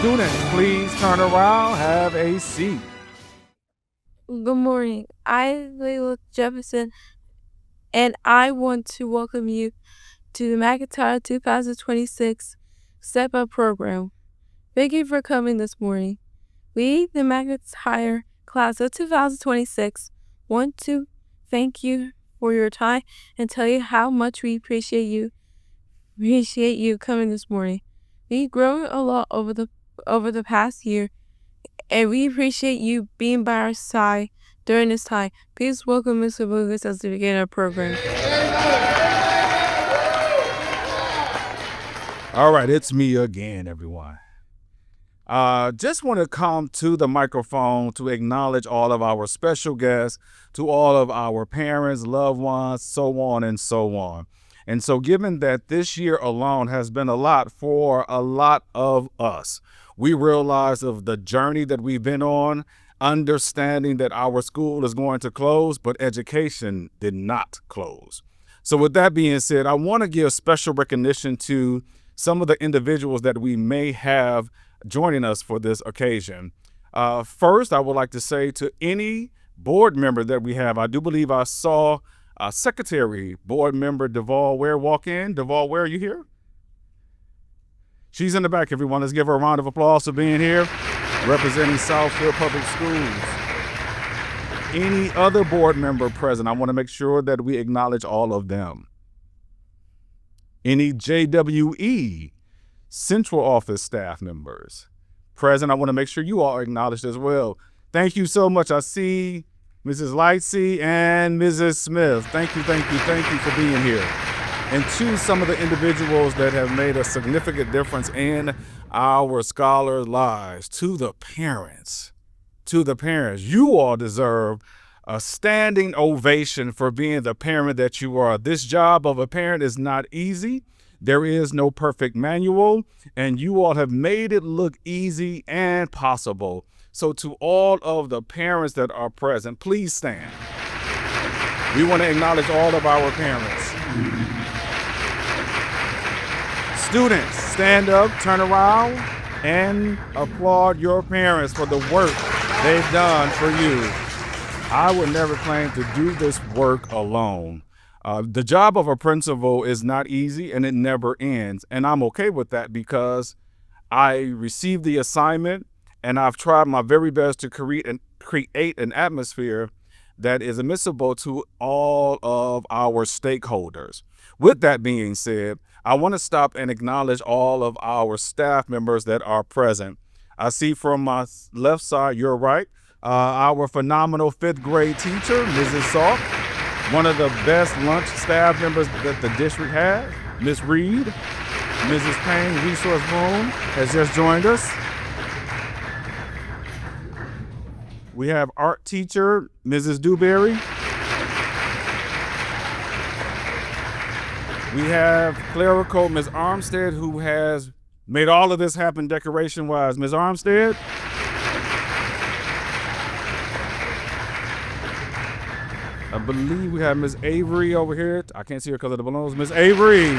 Students, please turn around, have a seat. Good morning. I'm Layla Jefferson, and I want to welcome you to the McIntyre 2026 Step Up program. Thank you for coming this morning. We, the McIntyre class of 2026, want to thank you for your time and tell you how much we appreciate you coming this morning. We've grown a lot over the past year, and we appreciate you being by our side during this time. Please welcome Mr. Lucas as we begin our program. All right, it's me again, everyone. Just want to come to the microphone to acknowledge all of our special guests, to all of our parents, loved ones, so on and so on. And so given that this year alone has been a lot for a lot of us, we realize of the journey that we've been on, understanding that our school is going to close, but education did not close. So with that being said, I want to give special recognition to some of the individuals that we may have joining us for this occasion. First, I would like to say to any board member that we have, I do believe I saw Secretary Board Member Deval Ware walk in. Deval Ware, are you here? She's in the back, everyone. Let's give her a round of applause for being here, representing Southfield Public Schools. Any other board member present, I want to make sure that we acknowledge all of them. Any JWE Central Office staff members present, I want to make sure you all are acknowledged as well. Thank you so much. I see Mrs. Lightsey and Mrs. Smith. Thank you for being here. And to some of the individuals that have made a significant difference in our scholars' lives, to the parents, you all deserve a standing ovation for being the parent that you are. This job of a parent is not easy. There is no perfect manual, and you all have made it look easy and possible. So to all of the parents that are present, please stand. We want to acknowledge all of our parents. Students, stand up, turn around, and applaud your parents for the work they've done for you. I would never claim to do this work alone. The job of a principal is not easy, and it never ends. And I'm okay with that because I received the assignment, and I've tried my very best to create an atmosphere that is admissible to all of our stakeholders. With that being said, I want to stop and acknowledge all of our staff members that are present. I see from my left side, your right, our phenomenal fifth grade teacher, Mrs. Salk, one of the best lunch staff members that the district has, Ms. Reed. Mrs. Payne, Resource Room, has just joined us. We have art teacher, Mrs. Dewberry. We have clerical, Ms. Armstead, who has made all of this happen decoration-wise. Ms. Armstead. I believe we have Ms. Avery over here. I can't see her because of the balloons. Ms. Avery,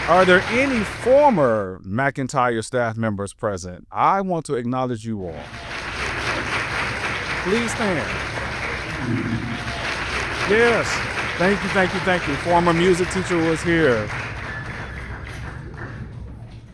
are there any former McIntyre staff members present? I want to acknowledge you all. Please stand. Yes. Thank you. Former music teacher was here.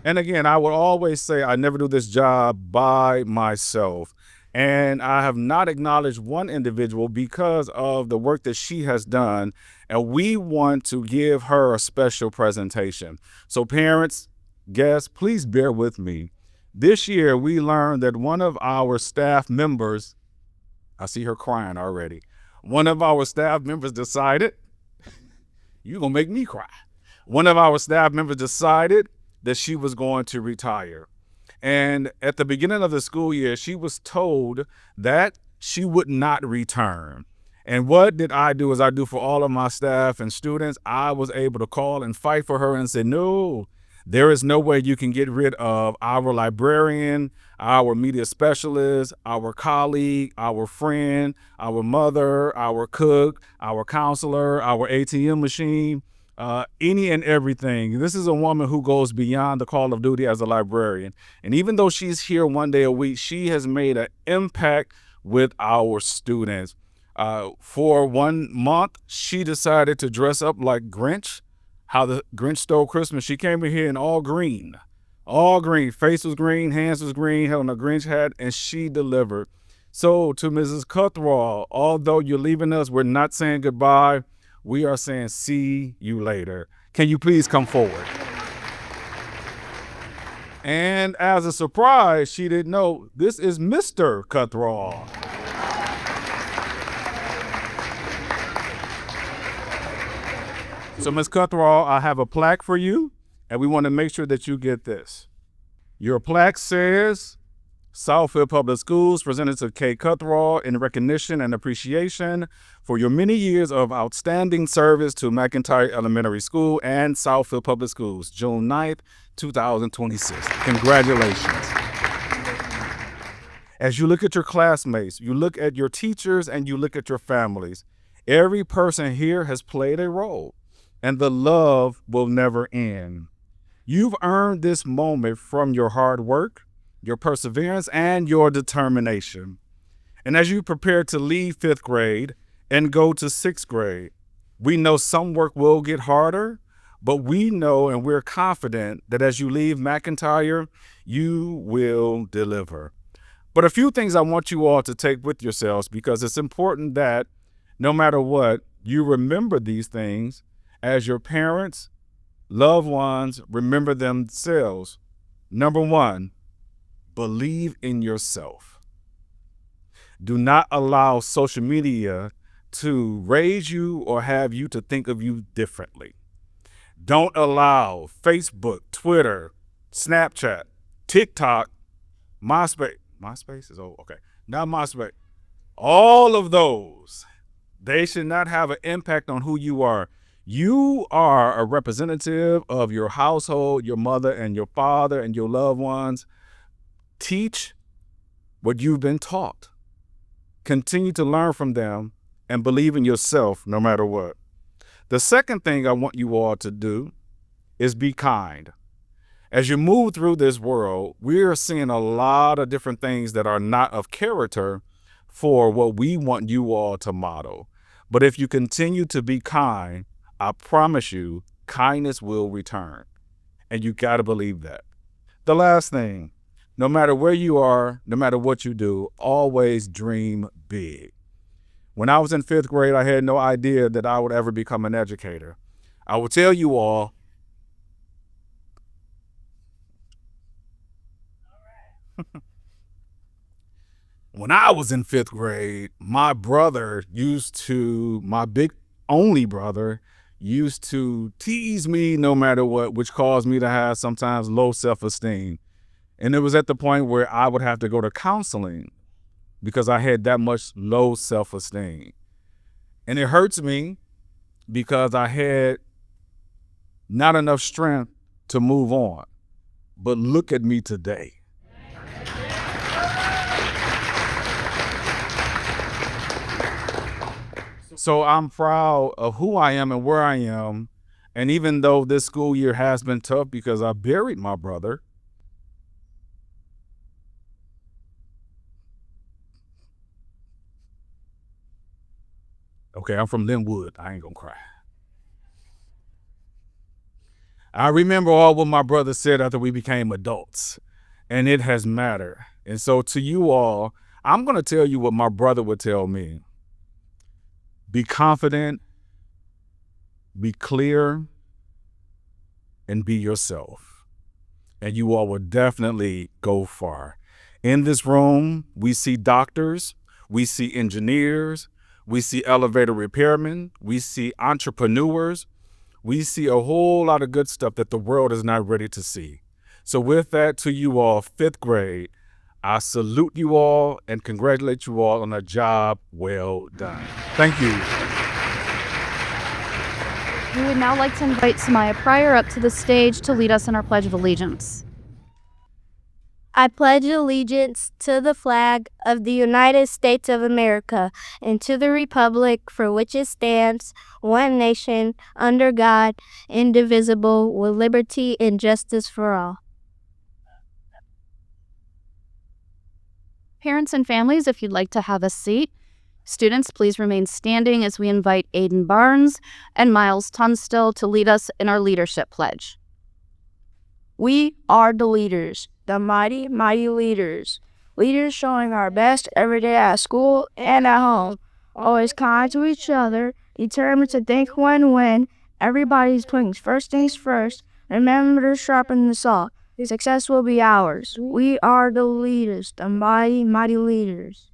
And again, I would always say I never do this job by myself. And I have not acknowledged one individual because of the work that she has done. And we want to give her a special presentation. So parents, guests, please bear with me. This year, we learned that one of our staff members, I see her crying already. One of our staff members decided, you're going to make me cry. One of our staff members decided that she was going to retire. And at the beginning of the school year, she was told that she would not return. And what did I do as I do for all of my staff and students? I was able to call and fight for her and say, no, there is no way you can get rid of our librarian, our media specialist, our colleague, our friend, our mother, our cook, our counselor, our ATM machine. any and everything. This is a woman who goes beyond the call of duty as a librarian. And even though she's here one day a week, she has made an impact with our students. For 1 month, she decided to dress up like Grinch, how the Grinch stole Christmas. She came in here in all green. All green. Face was green, hands was green, held on a Grinch hat, and she delivered. So to Mrs. Cuthrall, although you're leaving us, we're not saying goodbye. We are saying see you later. Can you please come forward? And as a surprise, she didn't know, this is Mr. Cuthrall. So Ms. Cuthrall, I have a plaque for you, and we want to make sure that you get this. Your plaque says, Southfield Public Schools presented to K. Cuthrall in recognition and appreciation for your many years of outstanding service to McIntyre Elementary School and Southfield Public Schools, June 9th, 2026. Congratulations. As you look at your classmates, you look at your teachers, and you look at your families, every person here has played a role, and the love will never end. You've earned this moment from your hard work, your perseverance, and your determination. And as you prepare to leave 5th grade and go to 6th grade, we know some work will get harder, but we know and we're confident that as you leave McIntyre, you will deliver. But a few things I want you all to take with yourselves, because it's important that no matter what, you remember these things as your parents, loved ones remember themselves. Number one, believe in yourself. Do not allow social media to raise you or have you to think of you differently. Don't allow Facebook, Twitter, Snapchat, TikTok, MySpace. MySpace is old. Okay. Not MySpace. All of those, they should not have an impact on who you are. You are a representative of your household, your mother and your father and your loved ones. Teach what you've been taught. Continue to learn from them and believe in yourself no matter what. The second thing I want you all to do is be kind. As you move through this world, we're seeing a lot of different things that are not of character for what we want you all to model. But if you continue to be kind, I promise you, kindness will return. And you got to believe that. The last thing, no matter where you are, no matter what you do, always dream big. When I was in 5th grade, I had no idea that I would ever become an educator. I will tell you all, when I was in 5th grade, my big only brother, used to tease me no matter what, which caused me to have sometimes low self-esteem. And it was at the point where I would have to go to counseling because I had that much low self-esteem. And it hurts me because I had not enough strength to move on. But look at me today. So I'm proud of who I am and where I am. And even though this school year has been tough because I buried my brother, okay, I'm from Linwood. I ain't gonna cry. I remember all what my brother said after we became adults, and it has mattered. And so to you all, I'm gonna tell you what my brother would tell me. Be confident, be clear, and be yourself. And you all will definitely go far. In this room, we see doctors, we see engineers, we see elevator repairmen, we see entrepreneurs, we see a whole lot of good stuff that the world is not ready to see. So with that, to you all, 5th grade, I salute you all and congratulate you all on a job well done. Thank you. We would now like to invite Samaya Pryor up to the stage to lead us in our Pledge of Allegiance. I pledge allegiance to the flag of the United States of America and to the republic for which it stands, one nation, under God, indivisible, with liberty and justice for all. Parents and families, if you'd like to have a seat. Students, please remain standing as we invite Aiden Barnes and Miles Tunstall to lead us in our leadership pledge. We are the leaders, the mighty, mighty leaders. Leaders showing our best every day at school and at home. Always kind to each other, determined to think win-win. Everybody's putting first things first. Remember to sharpen the saw. Success will be ours. We are the leaders, the mighty, mighty leaders.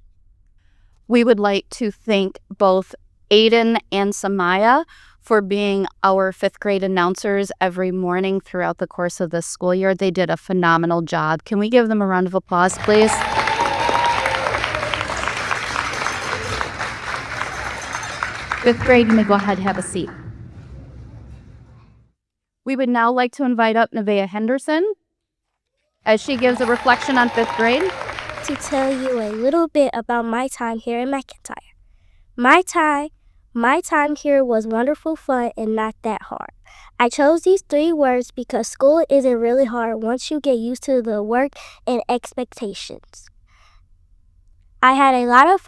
We would like to thank both Aiden and Samaya for being our 5th grade announcers every morning throughout the course of this school year. They did a phenomenal job. Can we give them a round of applause, please? Fifth grade, you may go ahead and have a seat. We would now like to invite up Nevaeh Henderson as she gives a reflection on 5th grade. To tell you a little bit about my time here in McIntyre. My time here was wonderful fun and not that hard. I chose these 3 words because school isn't really hard once you get used to the work and expectations. I had a lot of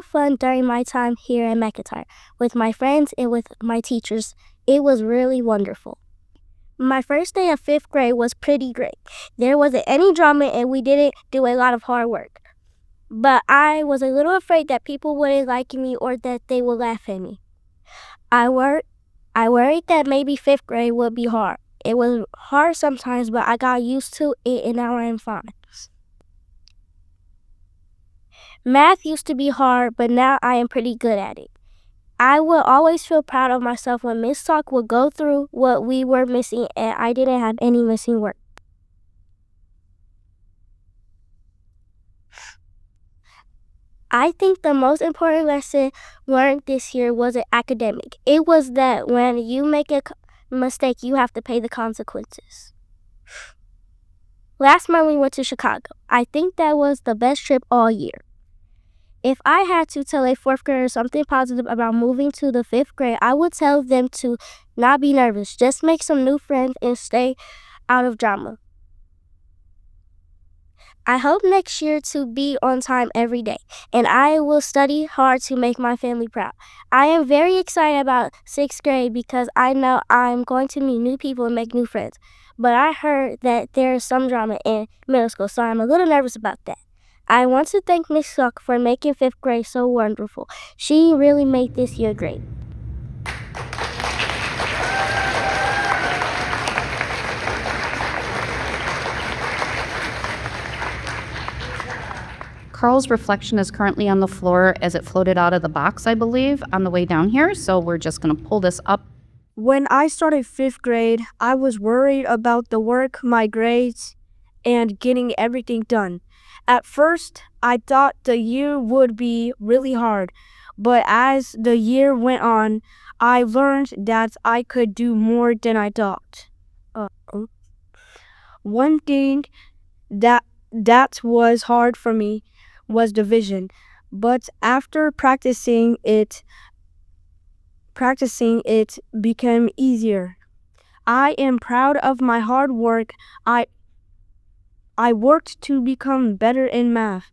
fun during my time here at McIntyre with my friends and with my teachers. It was really wonderful. My first day of 5th grade was pretty great. There wasn't any drama and we didn't do a lot of hard work. But I was a little afraid that people wouldn't like me or that they would laugh at me. I worried that maybe 5th grade would be hard. It was hard sometimes, but I got used to it and now I'm fine. Math used to be hard, but now I am pretty good at it. I would always feel proud of myself when Miss Talk would go through what we were missing and I didn't have any missing work. I think the most important lesson learned this year wasn't academic. It was that when you make a mistake, you have to pay the consequences. Last month we went to Chicago. I think that was the best trip all year. If I had to tell a 4th grader something positive about moving to the 5th grade, I would tell them to not be nervous. Just make some new friends and stay out of drama. I hope next year to be on time every day, and I will study hard to make my family proud. I am very excited about 6th grade because I know I'm going to meet new people and make new friends. But I heard that there is some drama in middle school, so I'm a little nervous about that. I want to thank Miss Suck for making 5th grade so wonderful. She really made this year great. Carl's reflection is currently on the floor as it floated out of the box, I believe, on the way down here. So we're just going to pull this up. When I started 5th grade, I was worried about the work, my grades, and getting everything done. At first, I thought the year would be really hard, but as the year went on, I learned that I could do more than I thought. One thing that was hard for me was division, but after practicing it became easier. I am proud of my hard work. I worked to become better in math.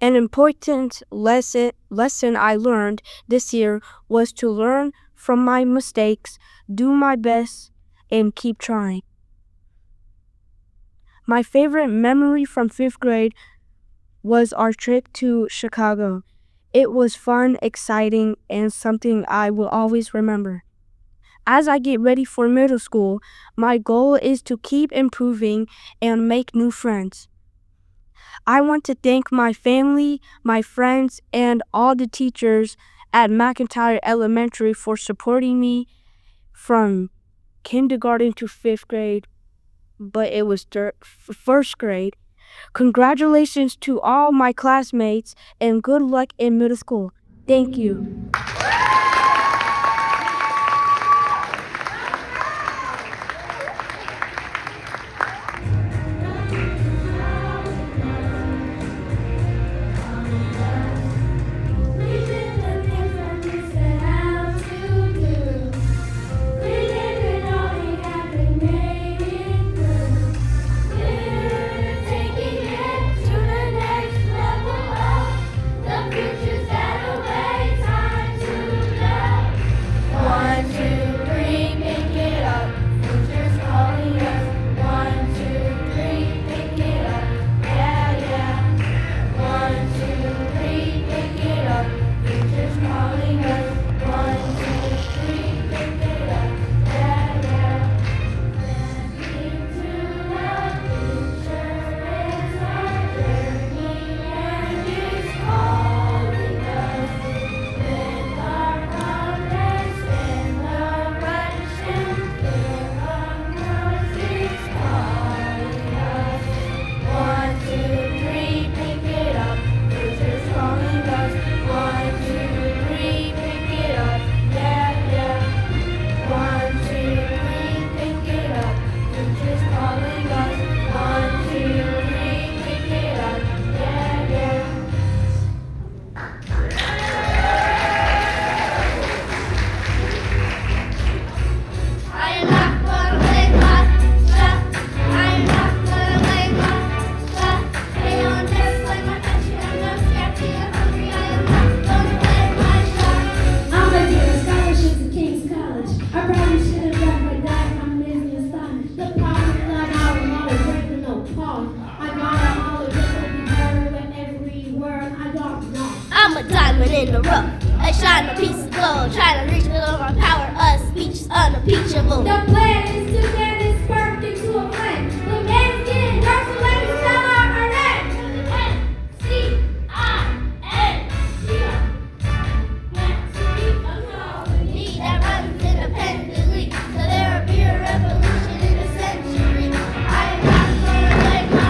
An important lesson I learned this year was to learn from my mistakes, do my best, and keep trying. My favorite memory from 5th grade was our trip to Chicago. It was fun, exciting, and something I will always remember. As I get ready for middle school, my goal is to keep improving and make new friends. I want to thank my family, my friends, and all the teachers at McIntyre Elementary for supporting me from kindergarten to 5th grade, but it was 1st grade. Congratulations to all my classmates and good luck in middle school. Thank you. in the rough. I shine a piece of gold, trying to reach with all my power. Us speech is unimpeachable. The plan is to turn this spark into a flame. The man is getting dark, so let me spell out her name. McIntyre. That runs independently, so there will be a revolution in a century. I am not gonna let my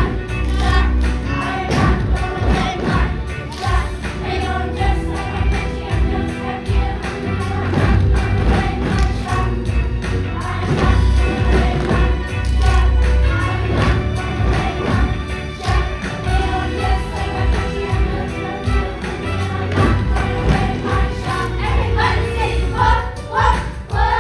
shot. I am not gonna let my shot. They don't dress like my country, I'm just happy. I'm not gonna let my shot. I am not gonna let my shot. I am not gonna let my shot. They don't dress like my country, I'm just happy. I'm not gonna let my shot. Everybody say, whoa, whoa, whoa.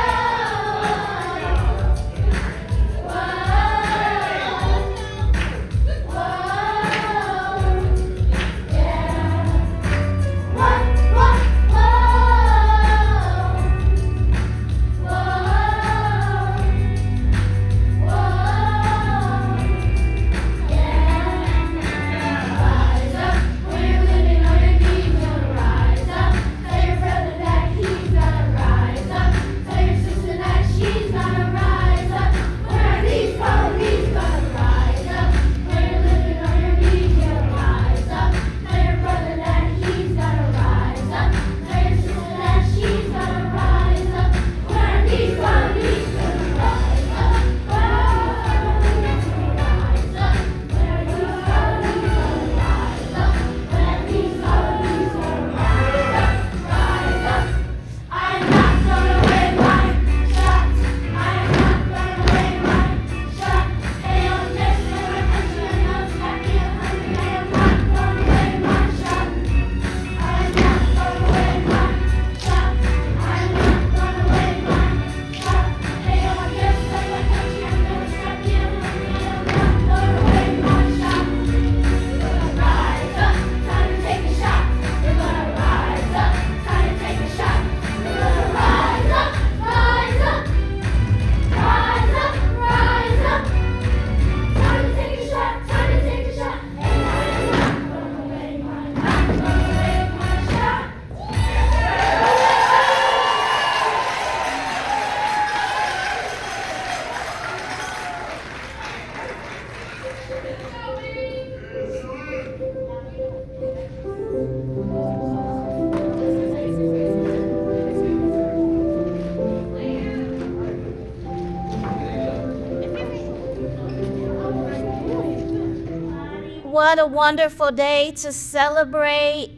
What a wonderful day to celebrate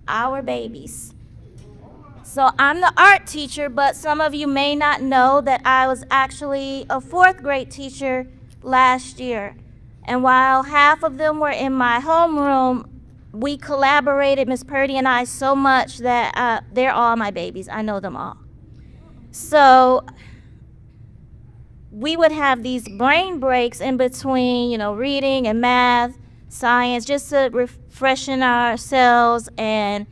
our babies. So I'm the art teacher, but some of you may not know that I was actually a fourth grade teacher last year. And while half of them were in my homeroom, we collaborated, Miss Purdy and I, so much that they're all my babies. I know them all. So we would have these brain breaks in between, reading and math, science, just to refreshen ourselves and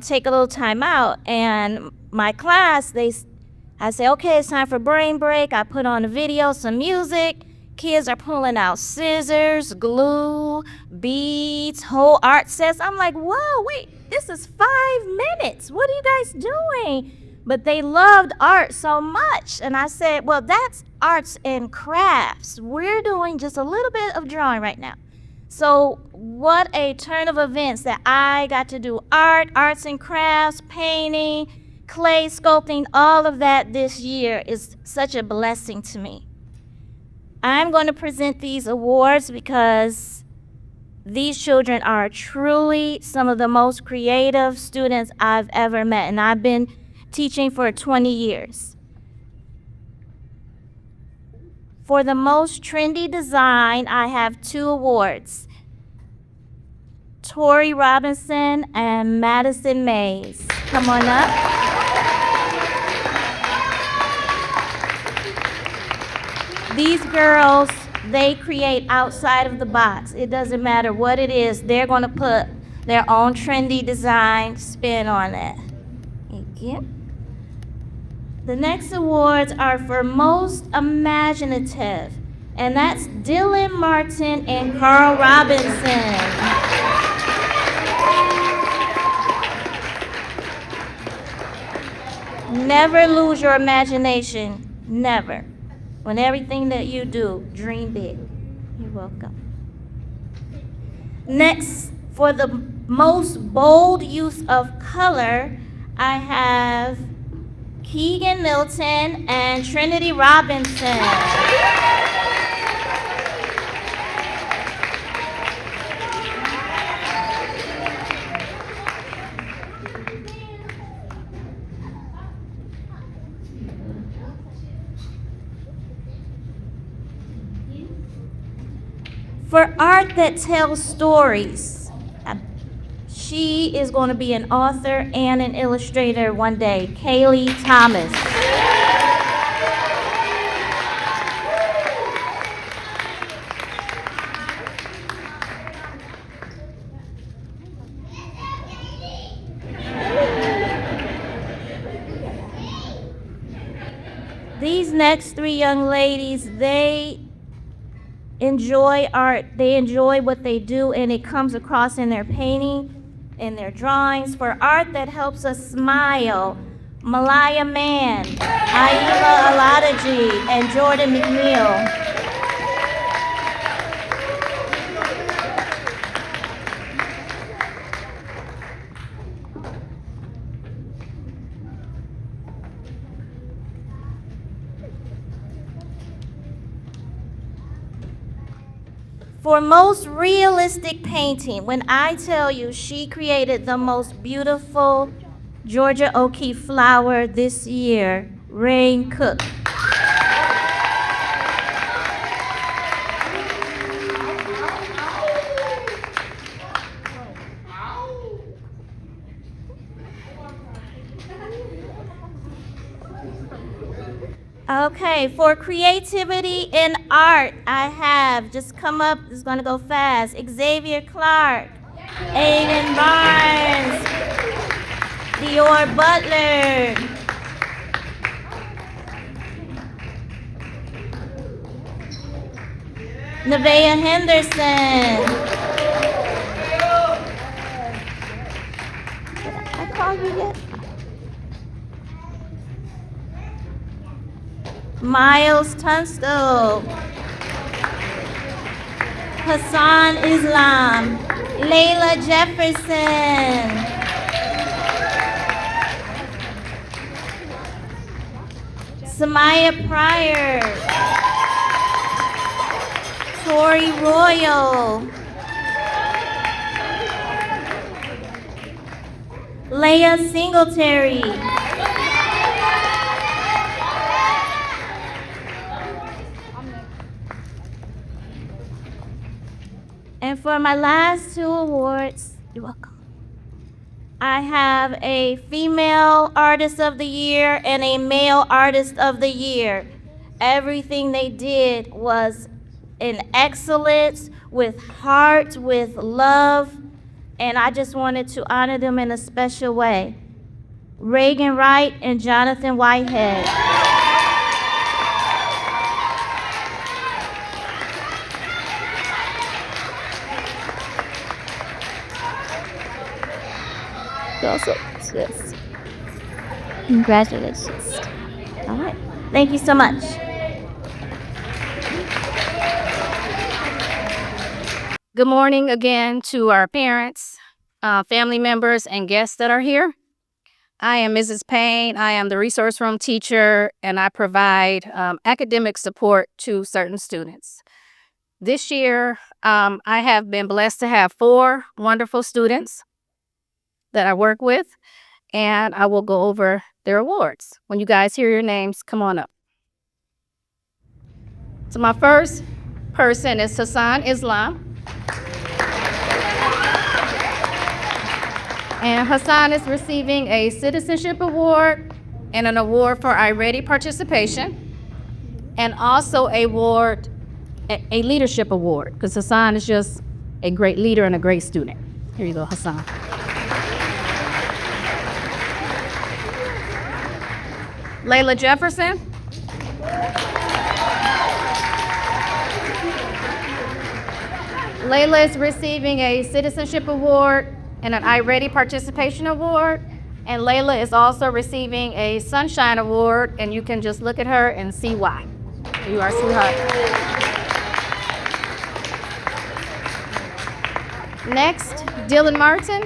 take a little time out. And my class, I say, okay, it's time for brain break. I put on a video, some music. Kids are pulling out scissors, glue, beads, whole art sets. I'm like, whoa, wait, this is 5 minutes. What are you guys doing? But they loved art so much. And I said, well, that's arts and crafts. We're doing just a little bit of drawing right now. So what a turn of events that I got to do arts and crafts, painting, clay sculpting, all of that this year is such a blessing to me. I'm going to present these awards because these children are truly some of the most creative students I've ever met, and I've been teaching for 20 years. For the most trendy design, I have 2 awards. Tori Robinson and Madison Mays. Come on up. These girls, they create outside of the box. It doesn't matter what it is. They're going to put their own trendy design spin on it. Thank you. The next awards are for most imaginative, and that's Dylan Martin and Carl Robinson. Never lose your imagination. Never. When everything that you do, dream big. You're welcome. Next, for the most bold use of color, I have Keegan Milton and Trinity Robinson. For art that tells stories, she is going to be an author and an illustrator one day, Kaylee Thomas. These next three young ladies, they enjoy art, they enjoy what they do, and it comes across in their painting, in their drawings. For art that helps us smile, Malaya Mann, Aima Aladaji, and Jordan McNeil. For most realistic painting, when I tell you she created the most beautiful Georgia O'Keeffe flower this year, Rain Cook. Okay, for creativity in art, I have, just come up, it's gonna go fast, Xavier Clark, Aiden Barnes, Dior Butler, Nevaeh Henderson. Did I call you yet? Miles Tunstall, Hassan Islam, Layla Jefferson, Samaya Pryor, Tori Royal, Leah Singletary, and for my last two awards, you're welcome, I have a female artist of the year and a male artist of the year. Everything they did was in excellence, with heart, with love, and I just wanted to honor them in a special way. Reagan Wright and Jonathan Whitehead. Also, yes. Congratulations. All right. Thank you so much. Good morning again to our parents, family members, and guests that are here. I am Mrs. Payne. I am the resource room teacher, and I provide academic support to certain students. This year, I have been blessed to have 4 wonderful students that I work with, and I will go over their awards. When you guys hear your names, come on up. So my first person is Hassan Islam. And Hassan is receiving a citizenship award and an award for iReady participation, and also a leadership award, because Hassan is just a great leader and a great student. Here you go, Hassan. Layla Jefferson. Layla is receiving a citizenship award and an iReady participation award. And Layla is also receiving a Sunshine Award, and you can just look at her and see why. You are a sweetheart. Next, Dylan Martin.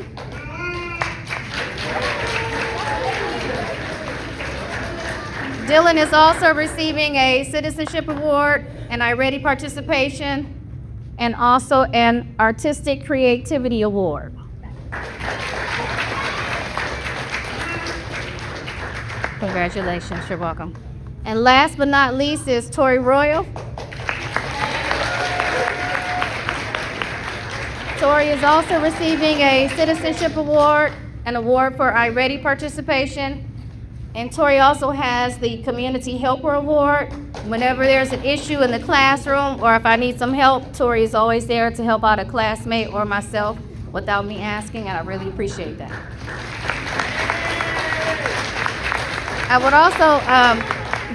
Dylan is also receiving a Citizenship Award, an iReady participation, and also an Artistic Creativity Award. Congratulations, you're welcome. And last but not least is Tori Royal. Tori is also receiving a Citizenship Award, an award for iReady participation, and Tori also has the Community Helper Award. Whenever there's an issue in the classroom or if I need some help, Tori is always there to help out a classmate or myself without me asking, and I really appreciate that. I would also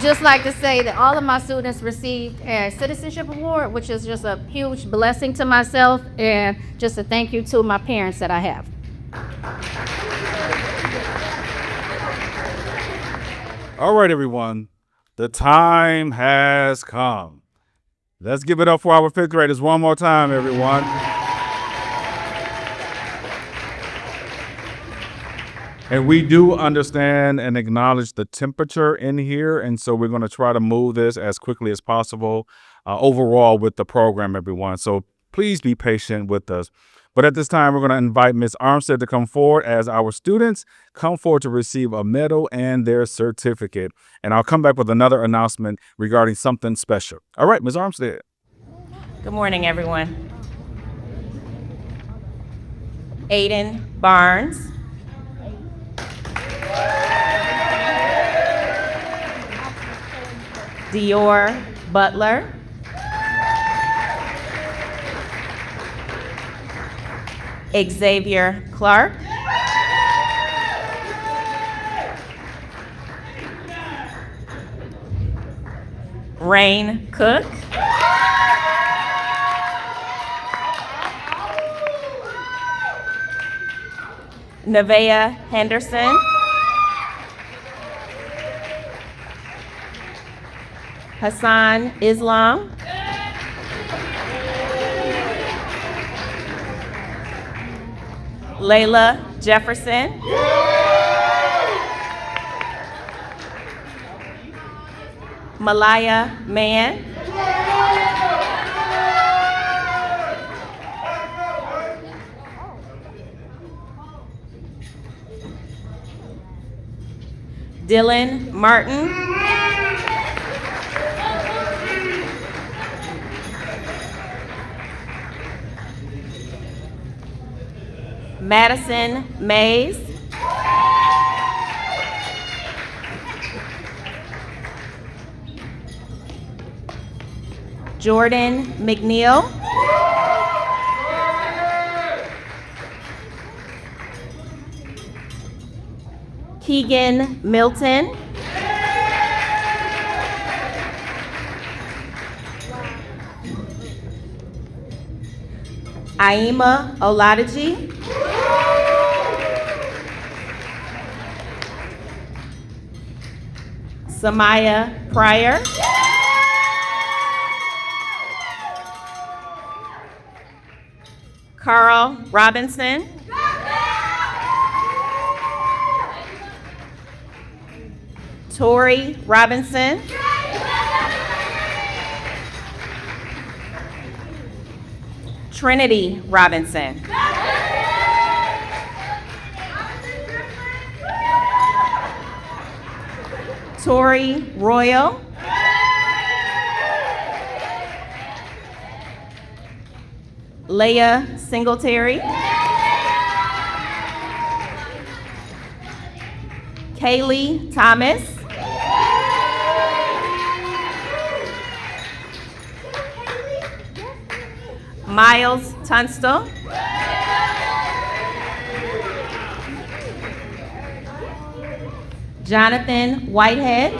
just like to say that all of my students received a Citizenship Award, which is just a huge blessing to myself and just a thank you to my parents that I have. All right, everyone. The time has come. Let's give it up for our fifth graders one more time, everyone. And we do understand and acknowledge the temperature in here, and so we're going to try to move this as quickly as possible overall with the program, everyone. So please be patient with us. But at this time, we're going to invite Ms. Armstead to come forward as our students come forward to receive a medal and their certificate. And I'll come back with another announcement regarding something special. All right, Ms. Armstead. Good morning, everyone. Aiden Barnes. Dior Butler. Xavier Clark. Rain Cook. Nevaeh Henderson. Hassan Islam. Layla Jefferson. Malaya Mann. Dylan Martin. Madison Mays. Jordan McNeil. Keegan Milton. Aima Oladiji. Samaya Pryor. Carl Robinson. Tori Robinson. Trinity Robinson. Tori Royal. Leah Singletary. Kaylee Thomas. Miles Tunstall. Jonathan Whitehead.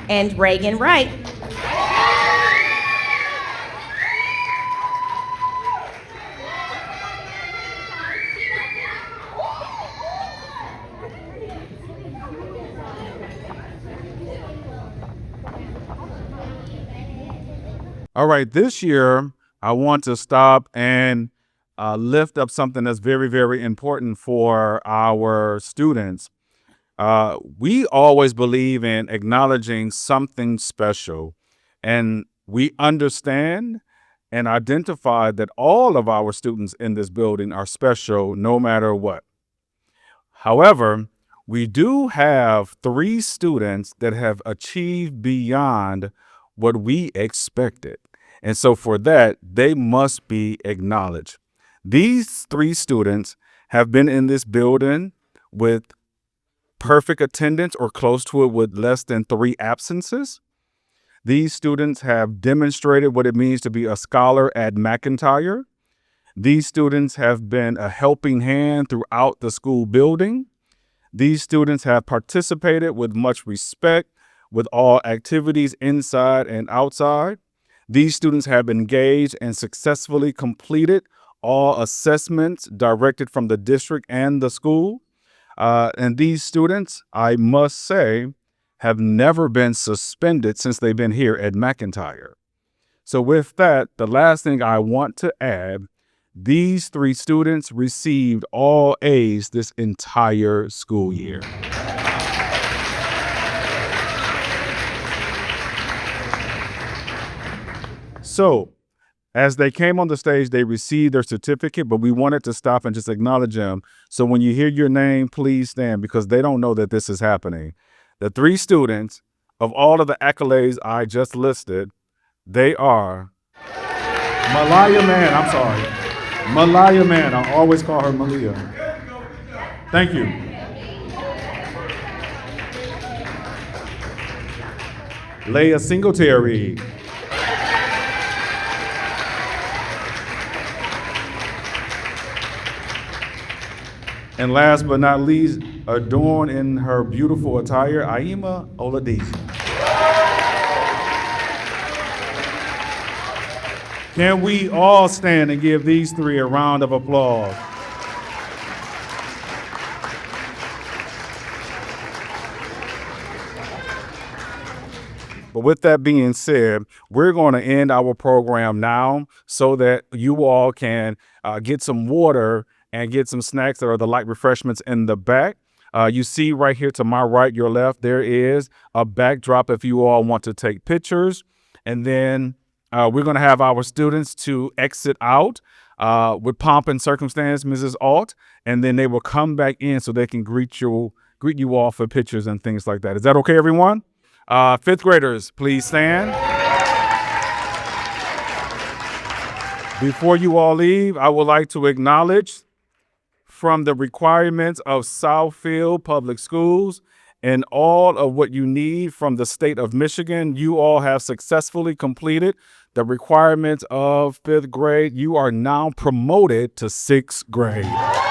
And Reagan Wright. All right, this year, I want to stop and lift up something that's very, very important for our students. We always believe in acknowledging something special, and we understand and identify that all of our students in this building are special no matter what. However, we do have 3 students that have achieved beyond what we expected. And so for that, they must be acknowledged. These 3 students have been in this building with perfect attendance or close to it with less than 3 absences. These students have demonstrated what it means to be a scholar at McIntyre. These students have been a helping hand throughout the school building. These students have participated with much respect with all activities inside and outside. These students have engaged and successfully completed all assessments directed from the district and the school. And these students, I must say, have never been suspended since they've been here at McIntyre. So with that, the last thing I want to add, these 3 students received all A's this entire school year. So as they came on the stage, they received their certificate, but we wanted to stop and just acknowledge them. So when you hear your name, please stand because they don't know that this is happening. The 3 students, of all of the accolades I just listed, they are Malaya Man. I'm sorry. Malaya Man. I always call her Malia. Thank you. Leia Singletary. And last but not least, adorned in her beautiful attire, Aima Oladipo. Can we all stand and give these 3 a round of applause? But with that being said, we're going to end our program now so that you all can get some water and get some snacks that are the light refreshments in the back. You see right here to my right, your left, there is a backdrop if you all want to take pictures. And then we're going to have our students to exit out with pomp and circumstance, Mrs. Alt, and then they will come back in so they can greet you all for pictures and things like that. Is that okay, everyone? 5th graders, please stand. Before you all leave, I would like to acknowledge from the requirements of Southfield Public Schools and all of what you need from the state of Michigan, you all have successfully completed the requirements of 5th grade. You are now promoted to 6th grade.